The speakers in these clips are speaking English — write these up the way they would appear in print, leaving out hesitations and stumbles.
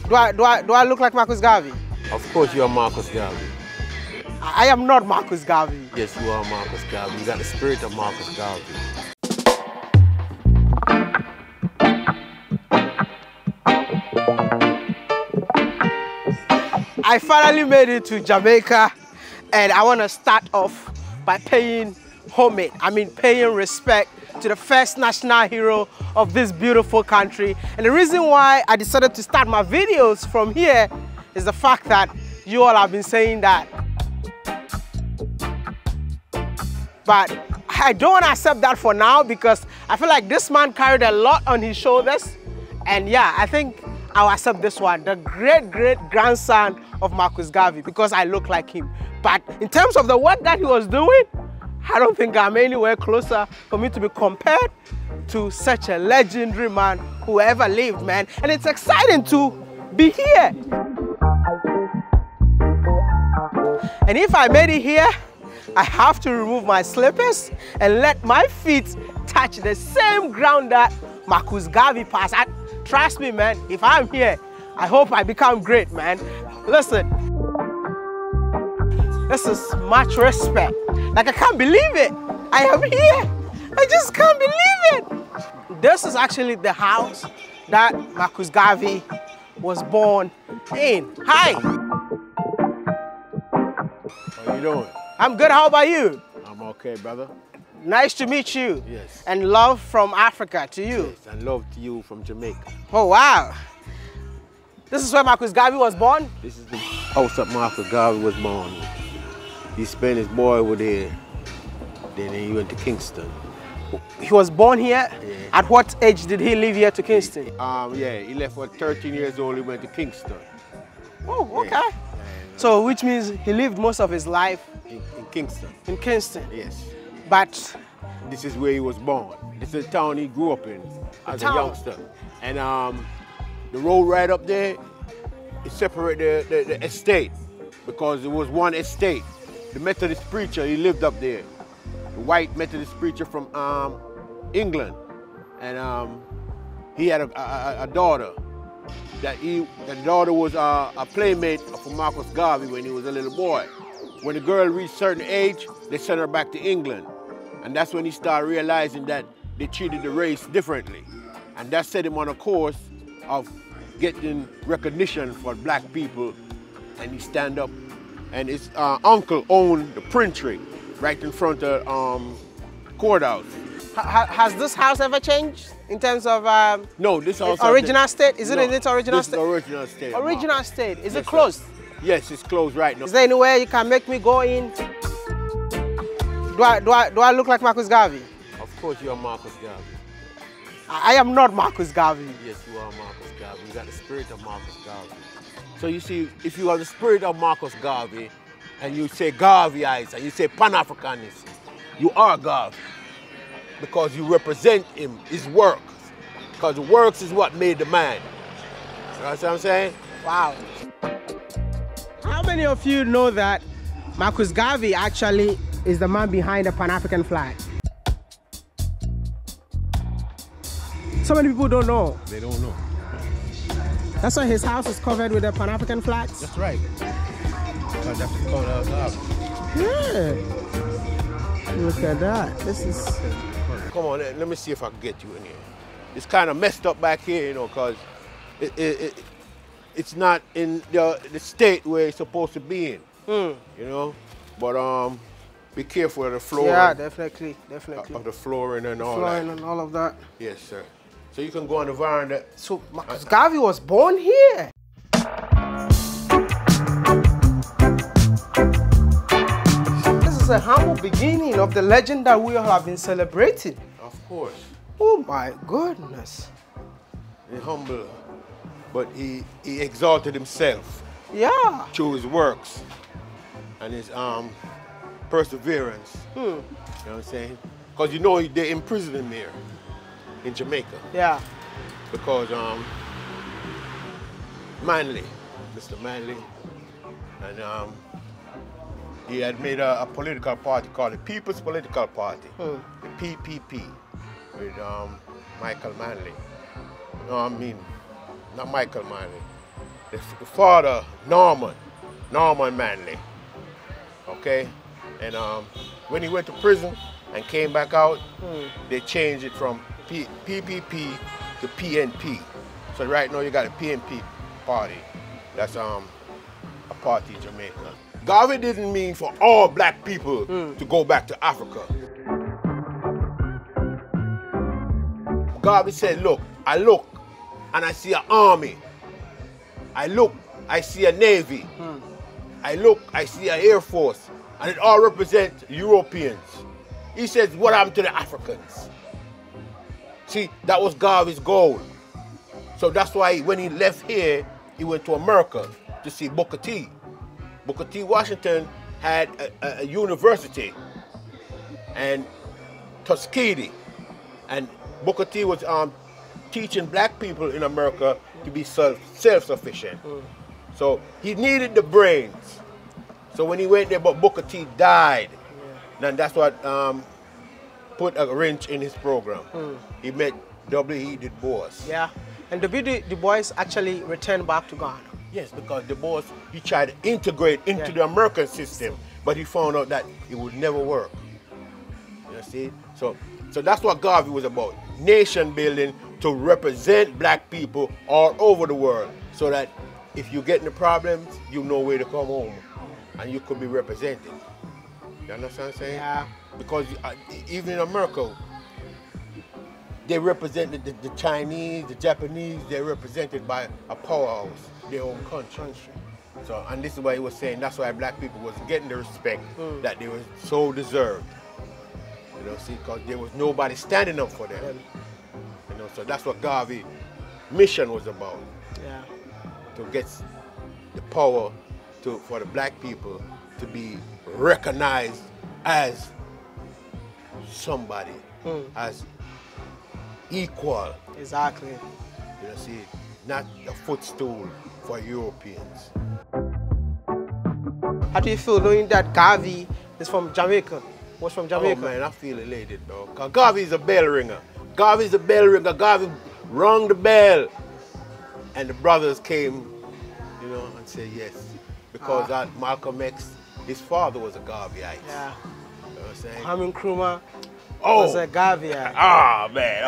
Do I look like Marcus Garvey? Of course you are Marcus Garvey. I am not Marcus Garvey. Yes, you are Marcus Garvey. You got the spirit of Marcus Garvey. I finally made it to Jamaica, and I want to start off by paying homage, paying respect to the first national hero of this beautiful country. And the reason why I decided to start my videos from here is the fact that you all have been saying that. But I don't want to accept that for now, because I feel like this man carried a lot on his shoulders. And yeah, I think I'll accept this one, the great-great-grandson of Marcus Garvey, because I look like him. But in terms of the work that he was doing, I don't think I'm anywhere closer for me to be compared to such a legendary man who ever lived, man. And it's exciting to be here. And if I made it here, I have to remove my slippers and let my feet touch the same ground that Marcus Garvey passed. Trust me, man, if I'm here, I hope I become great, man. Listen, this is much respect. Like, I can't believe it. I am here. I just can't believe it. This is actually the house that Marcus Garvey was born in. Hi. How you doing? I'm good. How about you? I'm okay, brother. Nice to meet you. Yes. And love from Africa to you. Yes, and love to you from Jamaica. Oh, wow. This is where Marcus Garvey was born? This is the house that Marcus Garvey was born in. He spent his boyhood here. Then he went to Kingston. He was born here? Yeah. At what age did he leave here to Kingston? Yeah, he left at 13 years old, he went to Kingston. Oh, okay. Yeah. So, which means he lived most of his life In Kingston. in Kingston. Yes. But This is where he was born. This is the town he grew up in as a youngster. And the road right up there, it separated the estate, because it was one estate. The Methodist preacher, he lived up there. The white Methodist preacher from England. And he had a daughter. The daughter was a playmate for Marcus Garvey when he was a little boy. When the girl reached a certain age, they sent her back to England. And that's when he started realizing that they treated the race differently. And that set him on a course of getting recognition for black people. And he stand up. And his uncle owned the printery right in front of courthouse. has this house ever changed in terms of no, this house original state? Is it in its original state? This is original state. Original state. Is Yes, it closed? Yes, it's closed right now. Is there anywhere you can make me go in? Do I look like Marcus Garvey? Of course you are Marcus Garvey. I am not Marcus Garvey. Yes, you are Marcus Garvey. You got the spirit of Marcus Garvey. So you see, if you have the spirit of Marcus Garvey, and you say Garveyites, and you say Pan-Africanism, you are Garvey. Because you represent him, his work. Because the works is what made the man. You know what I'm saying? Wow. How many of you know that Marcus Garvey actually is the man behind the Pan-African flag? So many people don't know. They don't know. That's why his house is covered with the Pan-African flags? That's right. Because that's the color of Garvey. Yeah. Look at that. This is... Come on, let me see if I can get you in here. It's kind of messed up back here, you know, because it's not in the state where it's supposed to be in, you know. But be careful of the flooring. Yeah, definitely, definitely. Of the flooring and all that. Flooring and all of that. Yes, sir. So you can go on the veranda. So Marcus Garvey was born here. This is a humble beginning of the legend that we all have been celebrating. Of course. Oh my goodness. He's humble, but he exalted himself. Yeah. Through his works and his perseverance. You know what I'm saying? Because you know they imprisoned him here in Jamaica. Yeah. Because Manley, Mr. Manley, and he had made a political party called the People's Political Party, the PPP, with Michael Manley. You know what I mean? not Michael Manley. The father, Norman Manley. Okay? And when he went to prison and came back out, they changed it from PPP to PNP. So right now you got a PNP party. That's a party in Jamaica. Garvey didn't mean for all black people to go back to Africa. Garvey said, look, I look and I see an army. I look, I see a navy. I look, I see an air force. And it all represents Europeans. He says, what happened to the Africans? See, that was Garvey's goal. So that's why when he left here, he went to America to see Booker T. Booker T. Washington had a university and Tuskegee. And Booker T was teaching black people in America to be self-sufficient. So he needed the brains. So when he went there, but Booker T died. And that's what put a wrench in his program. He met W.E. Du Bois. Yeah, and W.E. Du Bois actually returned back to Ghana. Yes, because Du Bois, he tried to integrate into the American system, but he found out that it would never work. You see? So that's what Garvey was about. Nation building to represent black people all over the world, so that if you get in the problems, you know where to come home and you could be represented. You understand what I'm saying? Yeah. Because even in America, they represented the Chinese, the Japanese, they're represented by a powerhouse, their own country. So, and this is why he was saying, that's why black people wasn't getting the respect that they were so deserved. You know, see, because there was nobody standing up for them. You know, so that's what Garvey's mission was about. Yeah. To get the power for the black people to be recognized as somebody, as equal. Exactly. You know, see, not a footstool for Europeans. How do you feel knowing that Garvey is from Jamaica? Was from Jamaica? Oh man, I feel elated, dog. Cause Garvey is a bell ringer. Garvey's a bell ringer. Garvey rung the bell, and the brothers came, you know, and said yes, because Malcolm X, his father was a Garveyite. Yeah. You know what I'm saying? Kwame Nkrumah was a Garveyite. Ah man,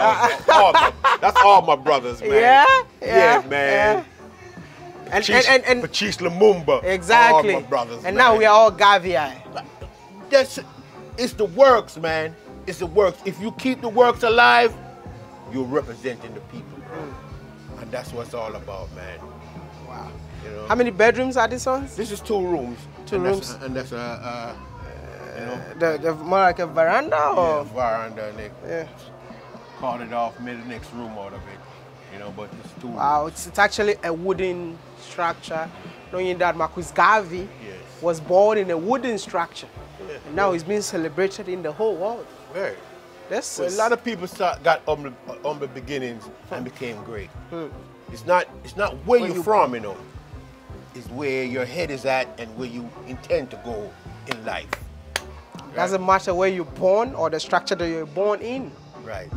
that's all my brothers, man. Yeah, yeah, man. Yeah. And Patrice Lumumba. Exactly. All my brothers, and man. now we are all Garveyite. It's the works, man. It's the works. If you keep the works alive, you're representing the people, bro. And that's what it's all about, man. Wow. You know? How many bedrooms are these ones? This is 2 rooms. Two rooms. And that's a, you know. The more like a veranda, or? Yeah, veranda. And they Yeah. called it off, made the next room out of it. You know, but it's 2 rooms. Wow, it's actually a wooden structure. Knowing that Marcus Garvey was born in a wooden structure. Yeah. And now he's being celebrated in the whole world. Right. This a lot of people got humble beginnings and became great. It's not where you're from, you know. It's where your head is at and where you intend to go in life. Right? Doesn't matter where you're born or the structure that you're born in. Right.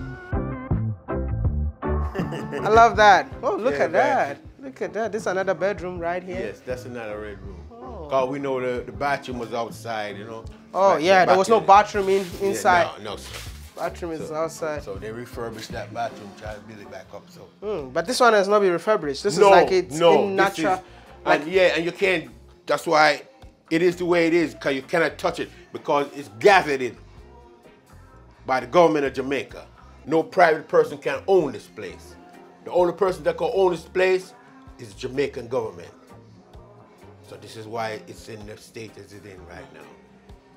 I love that. Oh, look at man. that. Look at that. This is another bedroom right here. Yes, that's another red room. Because we know the bathroom was outside, you know. Oh, yeah, there was no bathroom inside. Yeah, no, sir. Bathroom is outside. So they refurbished that bathroom, try to build it back up. So. But this one has not been refurbished. This is like it's in natural. And you can't, that's why it is the way it is, because you cannot touch it, because it's gathered in by the government of Jamaica. No private person can own this place. The only person that can own this place is the Jamaican government. So this is why it's in the state as it's in right now.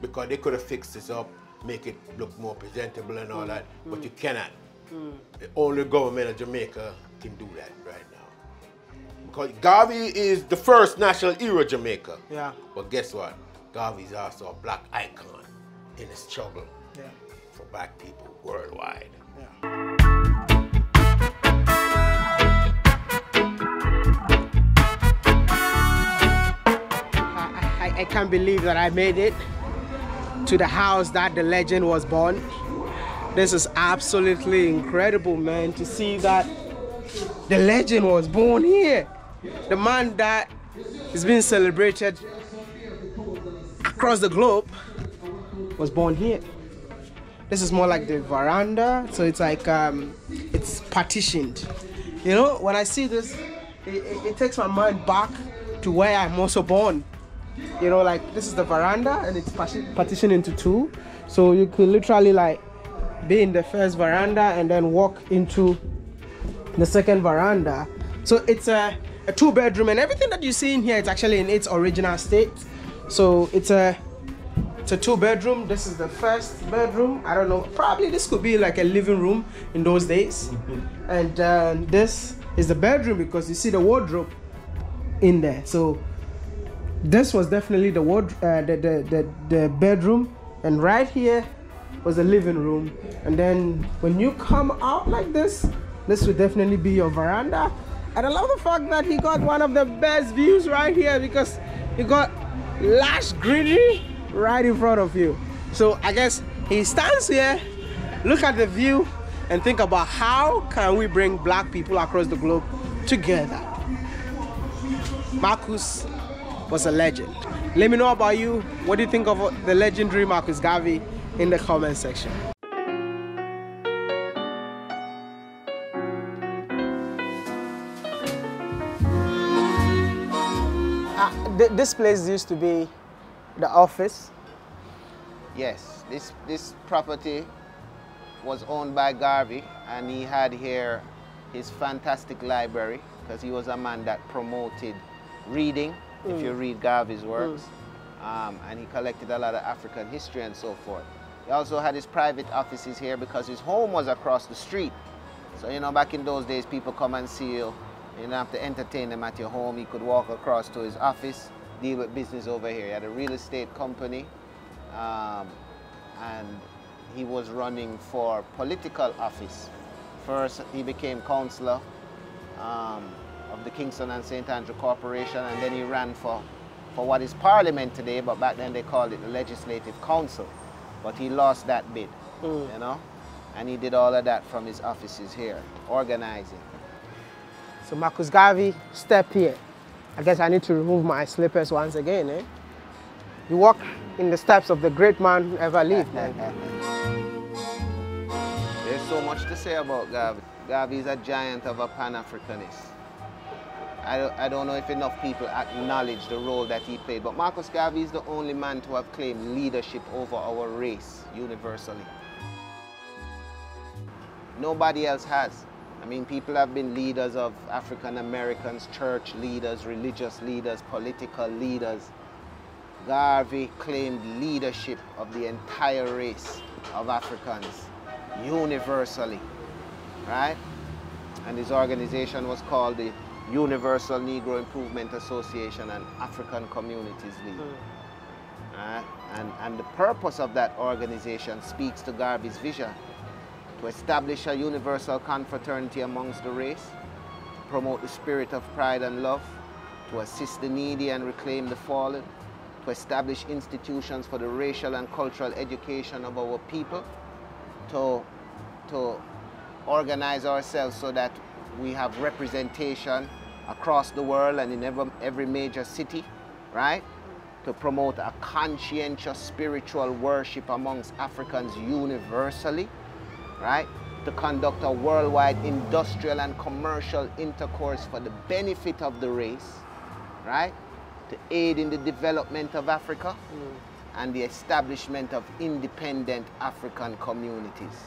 Because they could have fixed this up, make it look more presentable and all that, but you cannot. The only government of Jamaica can do that right now. Because Garvey is the first national hero of Jamaica. Yeah. But guess what? Garvey is also a black icon in the struggle for black people worldwide. Yeah. I can't believe that I made it to the house that the legend was born. This is absolutely incredible, man, to see that The legend was born here. The man that is being celebrated across the globe was born here. This is more like the veranda, so it's like it's partitioned. You know, when I see this, it takes my mind back to where I'm also born. You know, like this is the veranda and it's partitioned into two, so you could literally like be in the first veranda and then walk into the second veranda. So it's a 2-bedroom, and everything that you see in here is actually in its original state. So it's a 2-bedroom. This is the first bedroom. I don't know, probably this could be like a living room in those days. And this is the bedroom, because you see the wardrobe in there. So this was definitely the the bedroom, and right here was the living room. And then when you come out like this would definitely be your veranda. And I love the fact that he got one of the best views right here, because you got lush greenery right in front of you. So I guess he stands here, look at the view, and think about how can we bring black people across the globe together. Marcus was a legend. Let me know about you. What do you think of the legendary Marcus Garvey in the comment section? This place used to be the office. Yes, this property was owned by Garvey, and he had here his fantastic library, because he was a man that promoted reading, if you read Garvey's works, and he collected a lot of African history and so forth. He also had his private offices here because his home was across the street. So, you know, back in those days, people come and see you. You didn't have to entertain them at your home. He could walk across to his office, deal with business over here. He had a real estate company, and he was running for political office. First, he became councillor of the Kingston and St. Andrew Corporation, and then he ran for what is Parliament today, but back then they called it the Legislative Council. But he lost that bid, you know, and he did all of that from his offices here, organizing. So Marcus Garvey, step here. I guess I need to remove my slippers once again, eh? You walk in the steps of the great man who ever lived, man. There's so much to say about Garvey. Garvey is a giant of a Pan-Africanist. I don't know if enough people acknowledge the role that he played, but Marcus Garvey is the only man to have claimed leadership over our race universally. Nobody else has. I mean, people have been leaders of African Americans, church leaders, religious leaders, political leaders. Garvey claimed leadership of the entire race of Africans universally, right? And his organization was called the Universal Negro Improvement Association and African Communities League. Right? And the purpose of that organization speaks to Garvey's vision: to establish a universal confraternity amongst the race, to promote the spirit of pride and love, to assist the needy and reclaim the fallen, to establish institutions for the racial and cultural education of our people, to organize ourselves so that we have representation across the world and in every major city, right? To promote a conscientious spiritual worship amongst Africans universally, right? To conduct a worldwide industrial and commercial intercourse for the benefit of the race, right? To aid in the development of Africa and the establishment of independent African communities.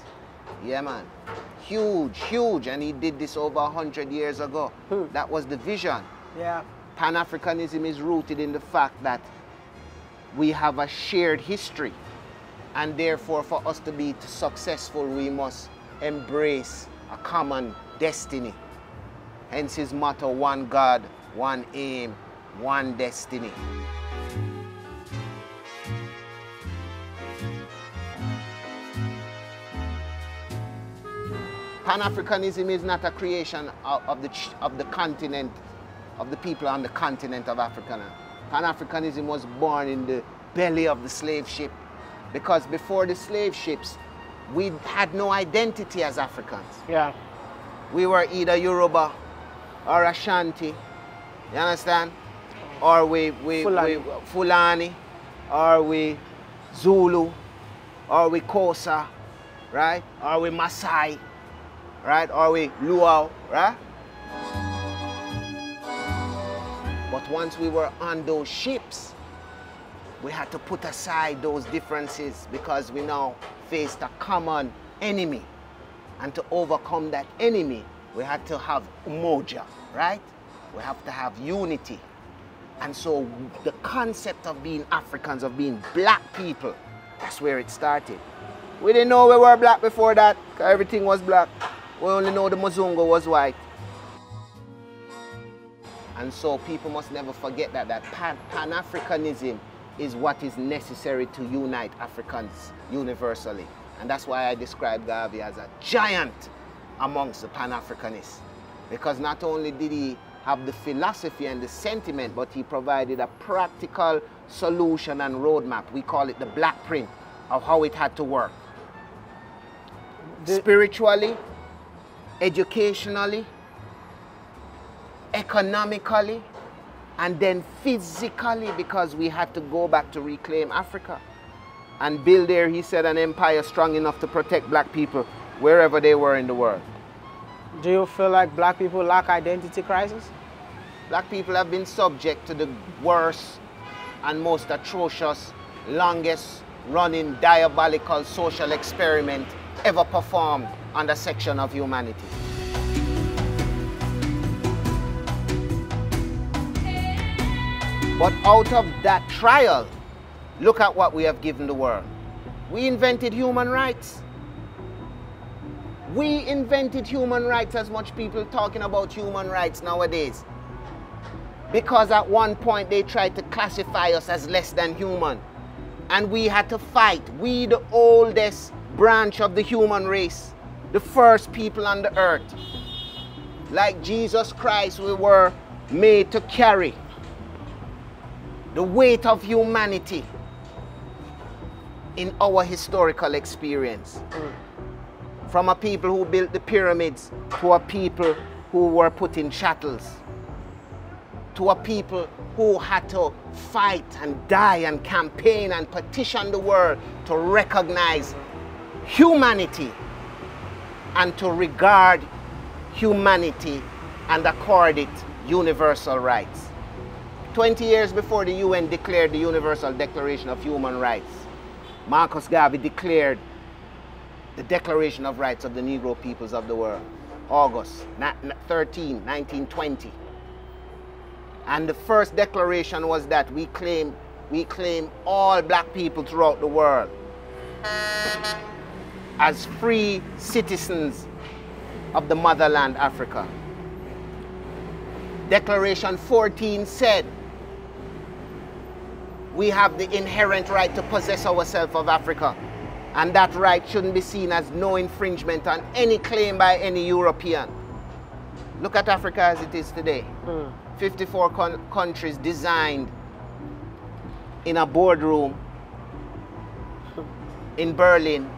Yeah, man. Huge, huge. And he did this over 100 years ago. That was the vision. Yeah. Pan-Africanism is rooted in the fact that we have a shared history. And therefore, for us to be successful, we must embrace a common destiny. Hence his motto: one God, one aim, one destiny. Pan-Africanism is not a creation of the continent, of the people on the continent of Africa. Pan-Africanism was born in the belly of the slave ship, because before the slave ships, we had no identity as Africans. Yeah. we were either Yoruba or Ashanti, you understand? Or we Fulani, or we Zulu, or we Xhosa, right? Or we Maasai, right? Or we Luo, right? But once we were on those ships, we had to put aside those differences because we now faced a common enemy. And to overcome that enemy, we had to have umoja, right? We have to have unity. And so the concept of being Africans, of being black people, that's where it started. We didn't know we were black before that, because everything was black. We only know the Muzungu was white. And so people must never forget that Pan-Africanism is what is necessary to unite Africans universally. And that's why I describe Garvey as a giant amongst the Pan-Africanists. Because not only did he have the philosophy and the sentiment, but he provided a practical solution and roadmap. We call it the black print of how it had to work. Spiritually, educationally, economically, and then physically, because we had to go back to reclaim Africa and build there, he said, an empire strong enough to protect black people wherever they were in the world. Do you feel like black people lack identity crisis? Black people have been subject to the worst and most atrocious, longest running diabolical social experiment ever performed on the section of humanity. But out of that trial, look at what we have given the world. We invented human rights. We invented human rights, as much people talking about human rights nowadays. Because at one point they tried to classify us as less than human. And we had to fight. We, the oldest branch of the human race, the first people on the earth. Like Jesus Christ, we were made to carry the weight of humanity in our historical experience. From a people who built the pyramids, to a people who were put in shackles, to a people who had to fight and die and campaign and petition the world to recognize humanity and to regard humanity and accord it universal rights. 20 years before the UN declared the Universal Declaration of Human Rights, Marcus Garvey declared the Declaration of Rights of the Negro Peoples of the World, August 13, 1920. And the first declaration was that we claim all black people throughout the world as free citizens of the motherland Africa. Declaration 14 said we have the inherent right to possess ourselves of Africa, and that right shouldn't be seen as no infringement on any claim by any European. Look at Africa as it is today. 54 countries designed in a boardroom in Berlin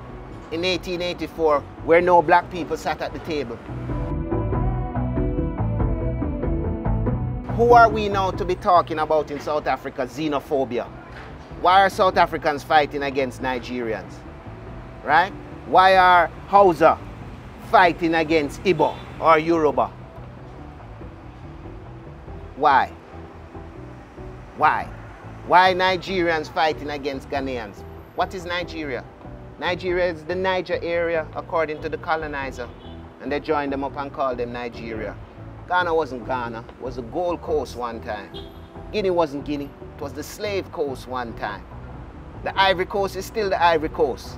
in 1884 where no black people sat at the table. Who are we now to be talking about in South Africa? Xenophobia. Why are South Africans fighting against Nigerians? Right? Why are Hausa fighting against Igbo or Yoruba? Why? Why? Why Nigerians fighting against Ghanaians? What is Nigeria? Nigeria is the Niger area according to the colonizer, and they joined them up and called them Nigeria. Ghana wasn't Ghana, it was the Gold Coast one time. Guinea wasn't Guinea, it was the Slave Coast one time. The Ivory Coast is still the Ivory Coast.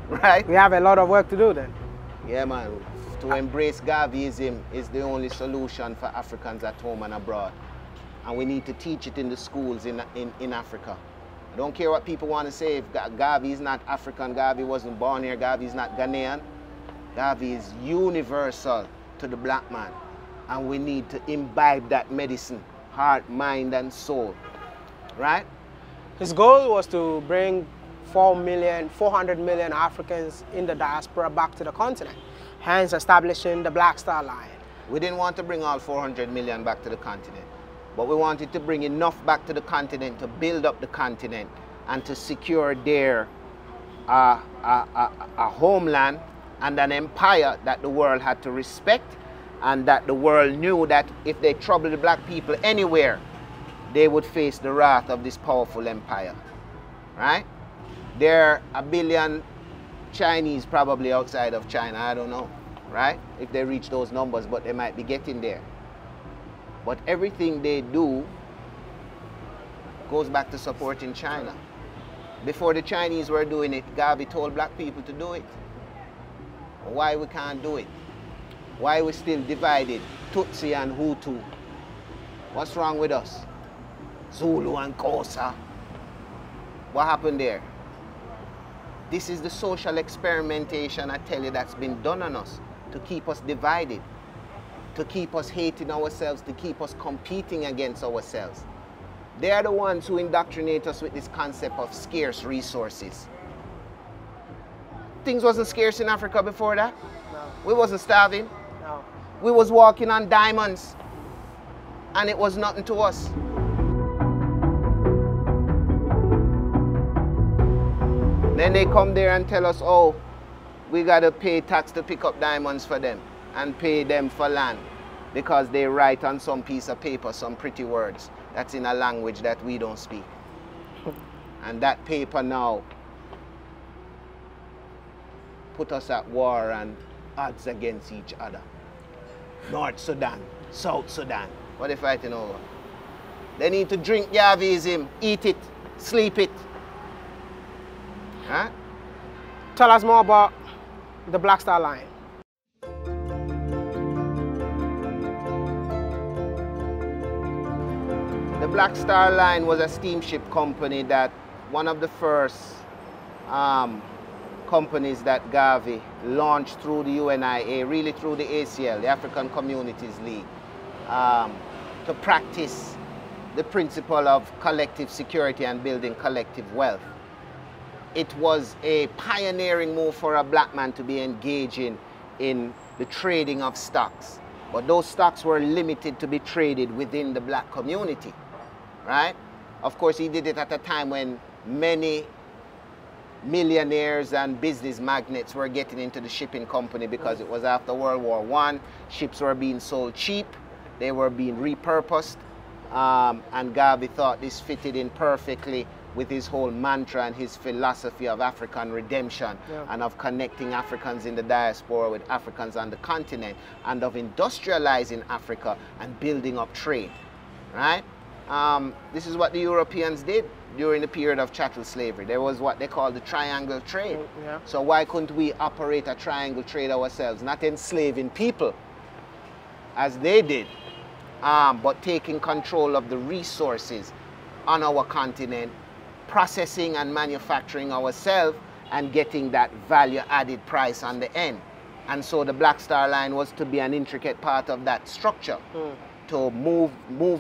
Right? We have a lot of work to do then. Yeah, man. To embrace Garveyism is the only solution for Africans at home and abroad. And we need to teach it in the schools in Africa. I don't care what people want to say. If Garvey is not African, Garvey wasn't born here, Garvey is not Ghanaian. Garvey is universal to the black man. And we need to imbibe that medicine, heart, mind, and soul. Right? His goal was to bring 400 million Africans in the diaspora back to the continent, hence establishing the Black Star Line. We didn't want to bring all 400 million back to the continent, but we wanted to bring enough back to the continent to build up the continent and to secure there a homeland and an empire that the world had to respect, and that the world knew that if they troubled the black people anywhere, they would face the wrath of this powerful empire, right? There are 1 billion Chinese probably outside of China, I don't know, right? If they reach those numbers, but they might be getting there. But everything they do goes back to supporting China. Before the Chinese were doing it, Garvey told black people to do it. Why we can't do it? Why we still divided, Tutsi and Hutu? What's wrong with us? Zulu and Xhosa. What happened there? This is the social experimentation, I tell you, that's been done on us to keep us divided, to keep us hating ourselves, to keep us competing against ourselves. They are the ones who indoctrinate us with this concept of scarce resources. Things wasn't scarce in Africa before that. No. We wasn't starving. No. We was walking on diamonds, and it was nothing to us. Then they come there and tell us, oh, we got to pay tax to pick up diamonds for them and pay them for land because they write on some piece of paper some pretty words that's in a language that we don't speak. And that paper now put us at war and odds against each other. North Sudan, South Sudan, what are they fighting over? They need to drink Yavism, eat it, sleep it. Huh? Tell us more about the Black Star Line. The Black Star Line was a steamship company that one of the first companies that Garvey launched through the UNIA, really through the ACL, the African Communities League, to practice the principle of collective security and building collective wealth. It was a pioneering move for a black man to be engaging in the trading of stocks. But those stocks were limited to be traded within the black community, right? Of course, he did it at a time when many millionaires and business magnates were getting into the shipping company because it was after World War I. Ships were being sold cheap. They were being repurposed. And Garvey thought this fitted in perfectly with his whole mantra and his philosophy of African redemption, and of connecting Africans in the diaspora with Africans on the continent, and of industrializing Africa and building up trade, right? This is what the Europeans did during the period of chattel slavery. There was what they called the triangle trade. So why couldn't we operate a triangle trade ourselves, not enslaving people as they did, but taking control of the resources on our continent, processing and manufacturing ourselves and getting that value-added price on the end. And so the Black Star Line was to be an intricate part of that structure, to move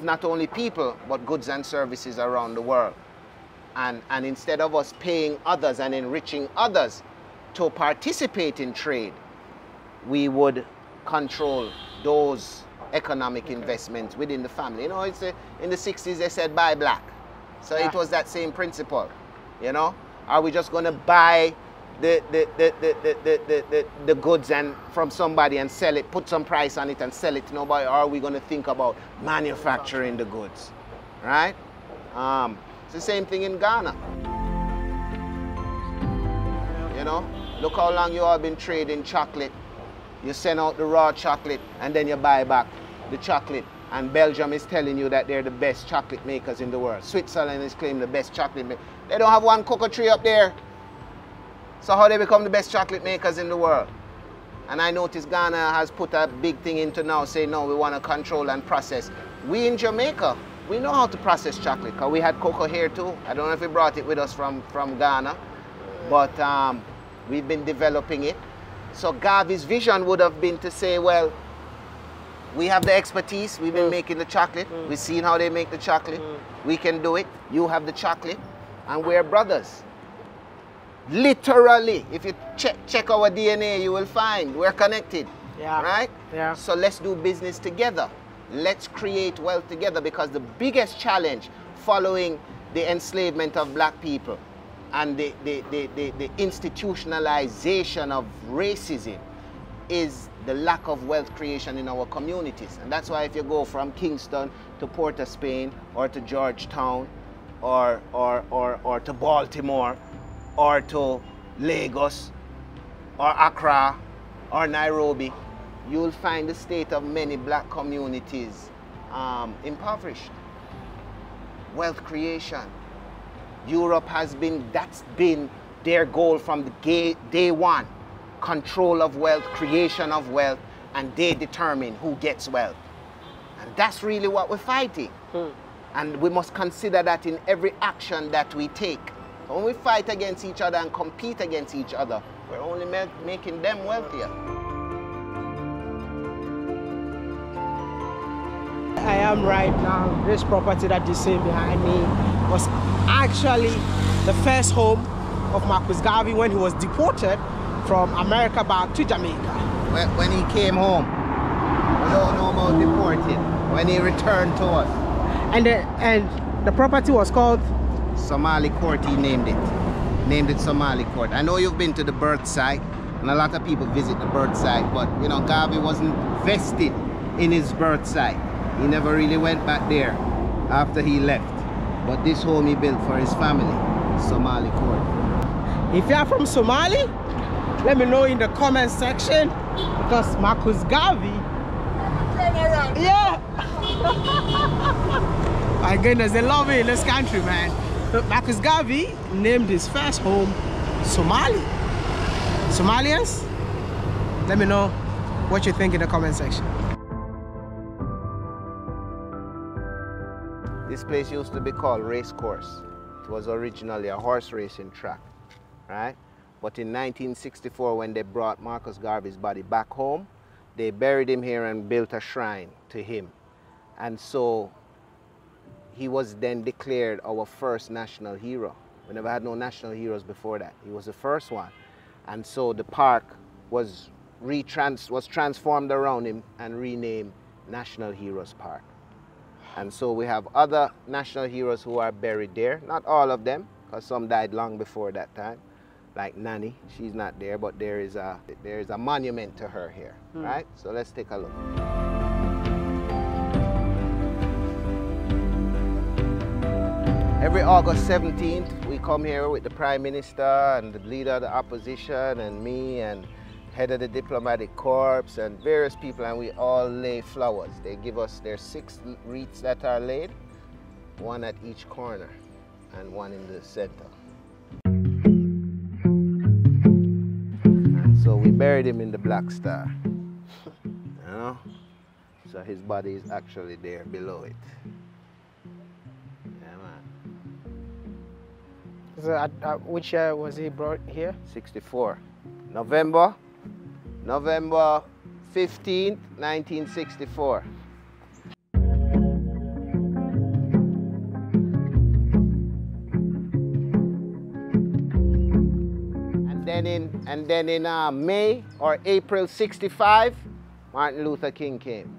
not only people, but goods and services around the world. And instead of us paying others and enriching others to participate in trade, we would control those economic investments within the family. You know, it's in the 60s they said buy black. So it was that same principle, you know? Are we just going to buy the goods and from somebody and sell it, put some price on it and sell it to nobody? Or are we going to think about manufacturing the goods, right? It's the same thing in Ghana. You know, look how long you all been trading chocolate. You send out the raw chocolate and then you buy back the chocolate. And Belgium is telling you that they're the best chocolate makers in the world. Switzerland is claiming the best chocolate makers. They don't have one cocoa tree up there. So how they become the best chocolate makers in the world? And I noticed Ghana has put a big thing into now saying, no, we want to control and process. We in Jamaica, we know how to process chocolate because we had cocoa here too. I don't know if we brought it with us from Ghana, but we've been developing it. So Garvey's vision would have been to say, well, we have the expertise, we've been making the chocolate, we've seen how they make the chocolate, we can do it, you have the chocolate, and we're brothers. Literally, if you check our DNA, you will find we're connected. Yeah. Right? Yeah. So let's do business together. Let's create wealth together, because the biggest challenge following the enslavement of black people and the institutionalization of racism is the lack of wealth creation in our communities. And that's why if you go from Kingston to Port of Spain or to Georgetown or to Baltimore or to Lagos or Accra or Nairobi, you'll find the state of many black communities impoverished. Wealth creation. Europe has been, that's been their goal from the day one. Control of wealth, creation of wealth, and they determine who gets wealth. And that's really what we're fighting. And we must consider that in every action that we take. When we fight against each other and compete against each other, we're only making them wealthier. I am right now. This property that you see behind me was actually the first home of Marcus Garvey when he was deported from America back to Jamaica. When he came home, we don't know about deported. When he returned to us. And the property was called? Somali Court, he named it. Named it Somali Court. I know you've been to the birth site, and a lot of people visit the birth site, but you know, Garvey wasn't vested in his birth site. He never really went back there after he left. But this home he built for his family, Somali Court. If you are from Somali, let me know in the comment section, because Marcus Garvey. Yeah. My goodness, they love it in this country, man. But Marcus Garvey named his first home Somali. Somalians, let me know what you think in the comment section. This place used to be called Race Course. It was originally a horse racing track, right? But in 1964, when they brought Marcus Garvey's body back home, they buried him here and built a shrine to him. And so he was then declared our first national hero. We never had no national heroes before that. He was the first one. And so the park was transformed around him and renamed National Heroes Park. And so we have other national heroes who are buried there. Not all of them, because some died long before that time. Like Nanny, she's not there, but there is a monument to her here, right? So let's take a look. Every August 17th, we come here with the Prime Minister and the leader of the opposition and me and head of the diplomatic corps and various people, and we all lay flowers. They give us, there's 6 wreaths that are laid, 1 at each corner and 1 in the center. And so we buried him in the Black Star, you know? So his body is actually there below it. Yeah, man. So which year was he brought here? 64. November 15th, 1964. And then in May or April 65, Martin Luther King came.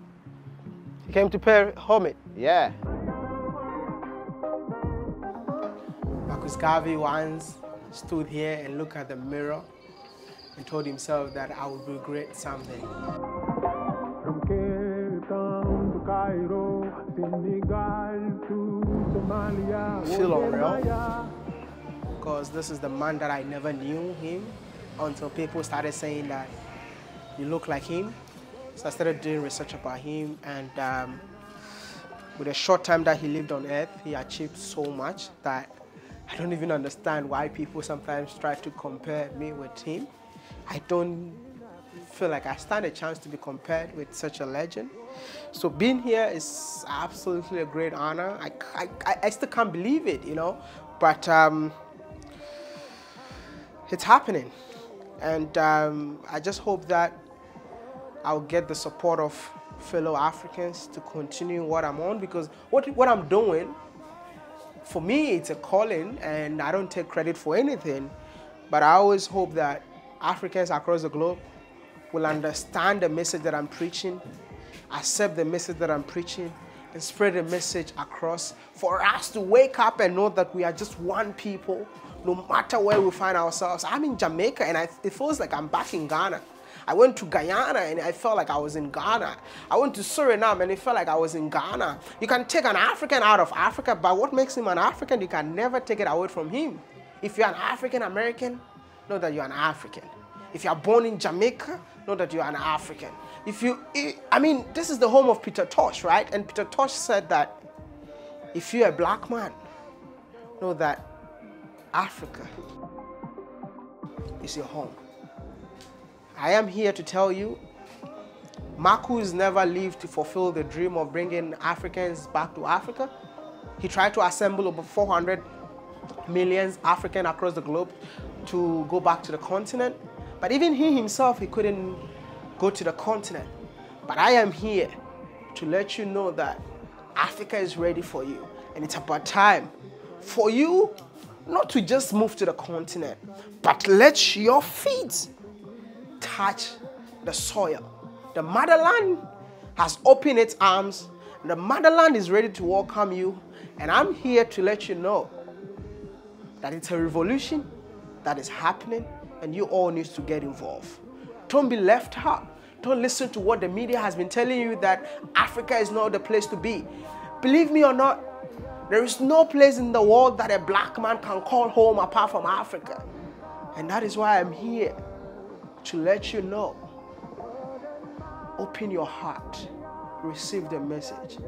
He came to pay homage. Yeah. Marcus Garvey once stood here and looked at the mirror and told himself that I will be great someday. From Cape Town to Cairo, Senegal to Somalia. Feel unreal, because this is the man that I never knew him until people started saying that you look like him. So I started doing research about him, and with a short time that he lived on earth, he achieved so much that I don't even understand why people sometimes try to compare me with him. I don't feel like I stand a chance to be compared with such a legend. So being here is absolutely a great honor. I still can't believe it, you know, but it's happening. And I just hope that I'll get the support of fellow Africans to continue what I'm on, because what I'm doing, for me, it's a calling, and I don't take credit for anything. But I always hope that Africans across the globe will understand the message that I'm preaching, accept the message that I'm preaching, and spread the message across for us to wake up and know that we are just one people, no matter where we find ourselves. I'm in Jamaica and it feels like I'm back in Ghana. I went to Guyana and I felt like I was in Ghana. I went to Suriname and it felt like I was in Ghana. You can take an African out of Africa, but what makes him an African, you can never take it away from him. If you're an African American, know that you're an African. If you're born in Jamaica, know that you're an African. I mean, this is the home of Peter Tosh, right? And Peter Tosh said that if you're a black man, know that Africa is your home. I am here to tell you, Marcus never lived to fulfill the dream of bringing Africans back to Africa. He tried to assemble over 400 million Africans across the globe to go back to the continent. But even he himself, he couldn't go to the continent. But I am here to let you know that Africa is ready for you. And it's about time for you not to just move to the continent, but let your feet touch the soil. The motherland has opened its arms. The motherland is ready to welcome you. And I'm here to let you know that it's a revolution that is happening and you all need to get involved. Don't be left out. Don't listen to what the media has been telling you that Africa is not the place to be. Believe me or not, there is no place in the world that a black man can call home apart from Africa. And that is why I'm here to let you know. Open your heart, receive the message,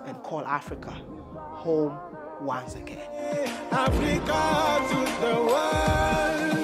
and call Africa home once again. Africa to the world.